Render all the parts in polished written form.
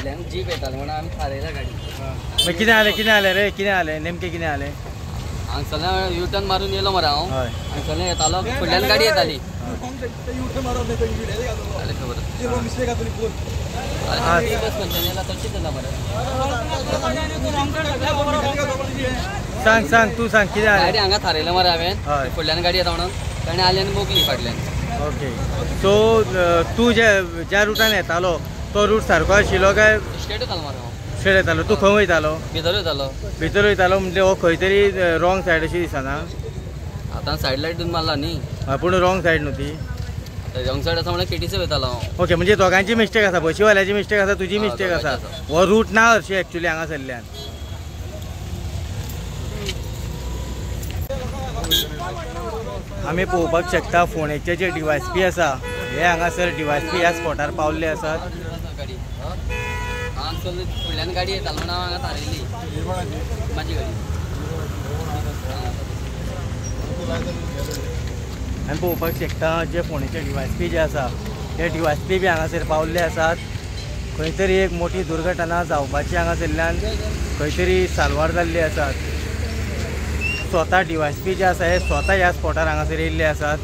फुडल्यान जीप येताली म्हणून आमी थारयला गाडी. मागीर कितें जालें रे कितें जालें नेमकें कितें जालें? हांगसरल्यान युटर्न मारून येयलो मरे हांव. हय हांगसरल्यान येतालो फुडल्यान गाडी येताली. सांग सांग तू सांग कितें जालें? गाडी हांगा थारयलो मरे हांवें. फुडल्यान गाडी येता म्हणून ताणें आली आनी मोगली फाटल्यान. ओके सो तू ज्या रुटान येतालो तो रूट सारको आशिल्लो काय? स्ट्रेट येतालो मरे हांव. स्ट्रेट येतालो. तू खंय वयतालो? भितर येतालो. भितर वयतालो म्हणजे हो खंय तरी रॉंग सायड अशी दिसना? आतां सायड लायट दिवन मारला न्ही. पूण रॉंग सायड न्हू ती. रॉंग सायड आसा म्हणल्यार केटीसी वयतालो हांव. ओके म्हणजे दोगांची मिस्टेक आसा, बशीवाल्याची मिस्टेक आसा, तुजी मिस्टेक आसा. हो रूट ना हरशी एक्चुअली हांगासरल्यान. आमी पळोवपाक शकता फोंडेचे जे DYSP आसा हे हांगासर DYSP ह्या स्पॉटार पावल्ले आसात. फुडल्यान गाडी येतालो म्हणून हांव हांगा थारयली म्हाजी गाडी. आमी पळोवपाक शकता जे फोंडेचे DYSP जे आसा हे DYSP बी हांगासर पावल्ले आसात. खंय तरी एक मोठी दुर्घटना जावपाची हांगासरल्यान खंय तरी सालवार जाल्ली आसात. स्वता DYSP जे आसा हे स्वता ह्या स्पॉटार हांगासर येयल्ले आसात.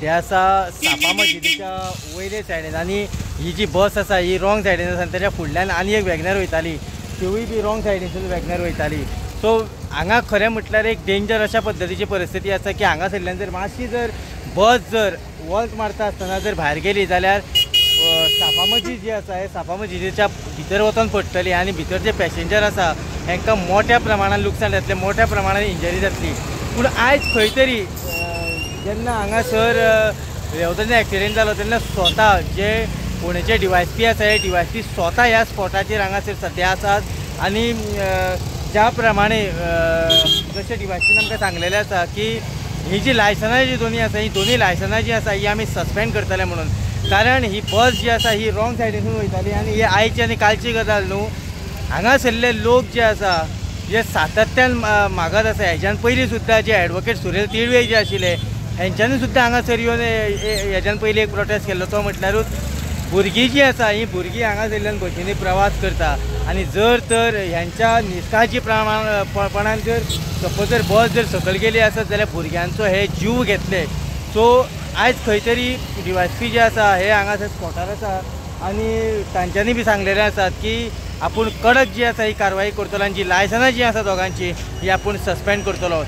ते आसा सापा मस्जिदीच्या वयले सायडीन आनी ही जी बस आसा ही रॉंग सायडीन आसा. तेच्या फुडल्यान आनी एक वॅगनर वयताली तिवूय बी रॉंग सायडीनसून वॅगनर वयताली. सो हांगा खरें म्हटल्यार एक डेंजर अशा पद्दतीची परिस्थिती आसा की हांगासरल्यान जर मातशी जर बस जर वॉल्ट मारता आसतना जर भायर गेली जाल्यार सापा मस्जिद जी आसा हे सापा मस्जिदीच्या भितर वचून पडटली आनी भितर जे पॅसेंजर आसा हांकां मोठ्या प्रमाणान लुकसाण जातलें, मोठ्या प्रमाणान इंजरी जातली. पूण आयज खंय तरी जेन्ना हांगासर येवतना एक्सिडेंट जालो तेन्ना स्वता जे पुणेचे DYSP आसा हे DYSP स्वता ह्या स्पॉटाचेर हांगासर सद्या आसात आनी ज्या प्रमाणे जशें DYSPन आमकां सांगलेलें आसा की ही जी लायसनां जी दोनी आसा ही दोनी लायसनां जी आसा ही आमी सस्पेंड करतले म्हणून. कारण ही बस जी आसा ही रॉंग सायडीसून वयताली आनी ही आयची आनी कालची गजाल न्हू. हांगासरले लोक जे आसा जे सातत्यान मागत आसा हेज्यान पयलीं सुद्दां जे एडवोकेट सुरेल तिळवे जे आशिल्ले हेंच्यांनी सुद्दां हांगासर येवन हेज्यान पयलीं एक प्रोटेस्ट केल्लो तो म्हटल्यारूच भुरगीं जी आसा ही भुरगीं हांगासरल्यान बशींनी प्रवास करता आनी जर तर ह्यांच्या निश्काळजी प्रमाणान जर सपोज जर बस जर सकयल गेली आसत जाल्यार भुरग्यांचो हे जीव घेतले. सो आयज खंय तरी DYSP जे आसा हे हांगासर स्पॉटार आसा आनी तांच्यांनी बी सांगलेलें आसात की आपूण कडक जी आसा ही कारवाई करतलो आनी जी लायसनां जी आसा दोगांची ही आपूण सस्पेंड करतलो.